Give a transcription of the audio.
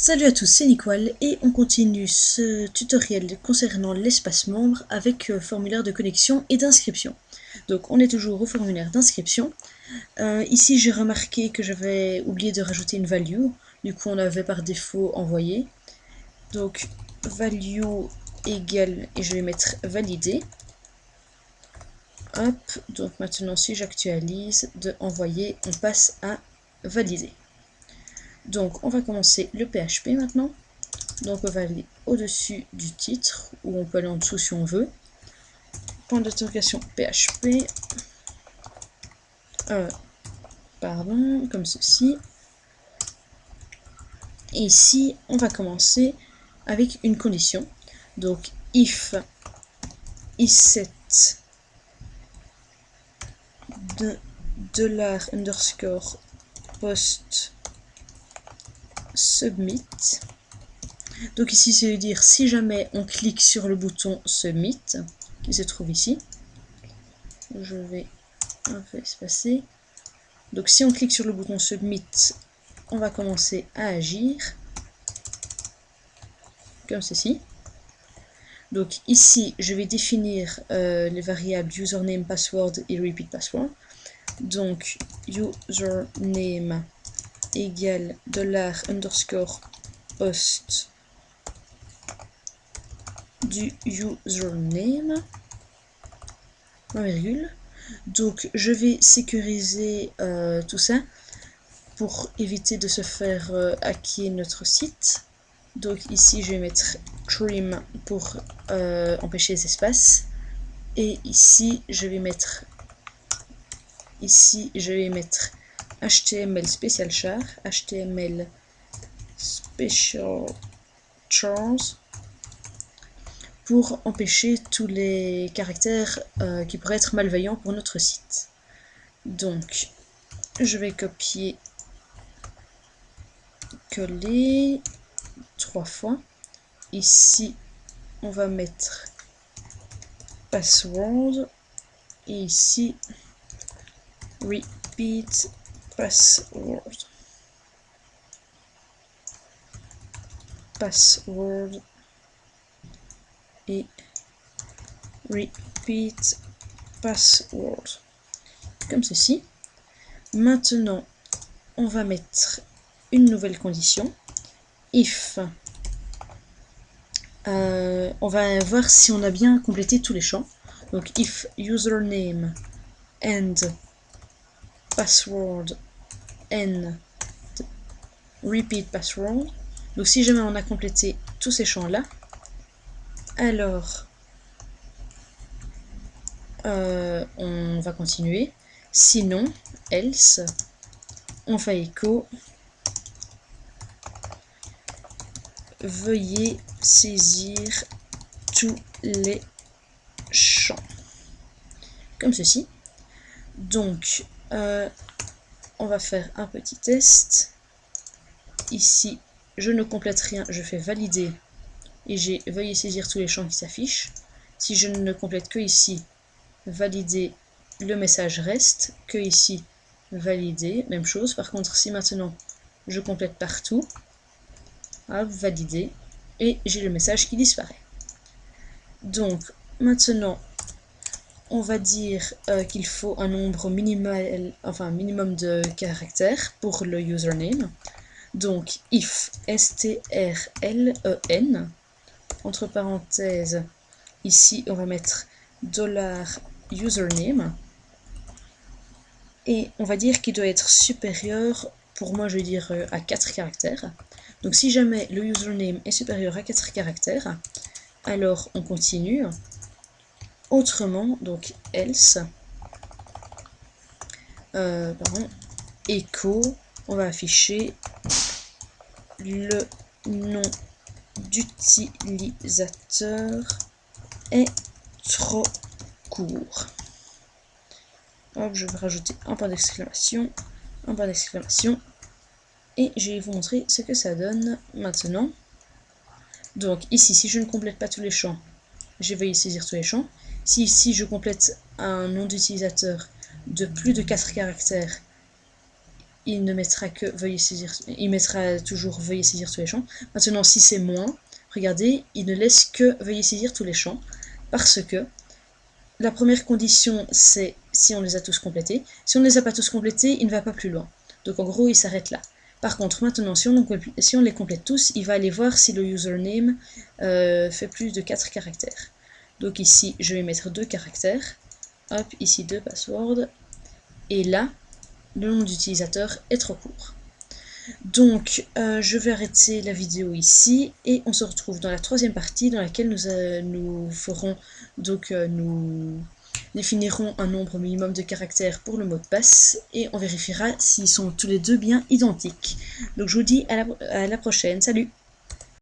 Salut à tous, c'est Nicole et on continue ce tutoriel concernant l'espace membre avec formulaire de connexion et d'inscription. Donc on est toujours au formulaire d'inscription. Ici j'ai remarqué que j'avais oublié de rajouter une value, du coup on avait par défaut envoyé. Donc value égale, et je vais mettre validé. Hop, donc maintenant si j'actualise de envoyer, on passe à valider. Donc on va commencer le PHP maintenant. Donc on va aller au-dessus du titre, ou on peut aller en dessous si on veut. Point d'interrogation PHP. Pardon, comme ceci. Et ici, on va commencer avec une condition. Donc if isEt $_ post submit. Donc ici, ça veut dire si jamais on clique sur le bouton submit, qui se trouve ici. Je vais un peu espacer. Donc si on clique sur le bouton submit, on va commencer à agir. Comme ceci. Donc ici, je vais définir les variables username, password et repeat password. Donc username égale $_ post du username, virgule. Donc je vais sécuriser tout ça pour éviter de se faire hacker notre site. Donc ici je vais mettre trim pour empêcher les espaces. Et ici je vais mettre HTML special char, HTML special chars, pour empêcher tous les caractères qui pourraient être malveillants pour notre site. Donc je vais copier, coller 3 fois. Ici on va mettre password et ici repeat password. Password et repeat password. Comme ceci. Maintenant, on va mettre une nouvelle condition. If. On va voir si on a bien complété tous les champs. Donc, if username and password and repeat password. Donc, si jamais on a complété tous ces champs-là, alors on va continuer. Sinon, else, on fait écho. Veuillez saisir tous les champs. Comme ceci. Donc, on va faire un petit test. Ici, je ne complète rien, je fais valider. Et j'ai veuillez saisir tous les champs qui s'affichent. Si je ne complète que ici, valider, le message reste. Que ici, valider, même chose. Par contre, si maintenant je complète partout, hop, valider, et j'ai le message qui disparaît. Donc maintenant on va dire qu'il faut un nombre minimum de caractères pour le username. Donc if strlen, entre parenthèses, ici on va mettre $username, et on va dire qu'il doit être supérieur, pour moi je vais dire à 4 caractères. Donc si jamais le username est supérieur à 4 caractères, alors on continue. Autrement, donc else, echo, on va afficher le nom d'utilisateur est trop court. Hop, je vais rajouter un point d'exclamation, et je vais vous montrer ce que ça donne maintenant. Donc ici, si je ne complète pas tous les champs, je vais saisir tous les champs. Si ici je complète un nom d'utilisateur de plus de 4 caractères, il ne mettra que veuillez saisir, il mettra toujours veuillez saisir tous les champs. Maintenant, si c'est moins, regardez, il ne laisse que veuillez saisir tous les champs, parce que la première condition, c'est si on les a tous complétés. Si on ne les a pas tous complétés, il ne va pas plus loin. Donc en gros, il s'arrête là. Par contre, maintenant, si on les complète tous, il va aller voir si le username fait plus de 4 caractères. Donc ici, je vais mettre 2 caractères. Hop, ici 2 passwords. Et là, le nom d'utilisateur est trop court. Donc, je vais arrêter la vidéo ici et on se retrouve dans la troisième partie dans laquelle nous ferons, donc nous définirons un nombre minimum de caractères pour le mot de passe et on vérifiera s'ils sont tous les deux bien identiques. Donc, je vous dis à la prochaine. Salut!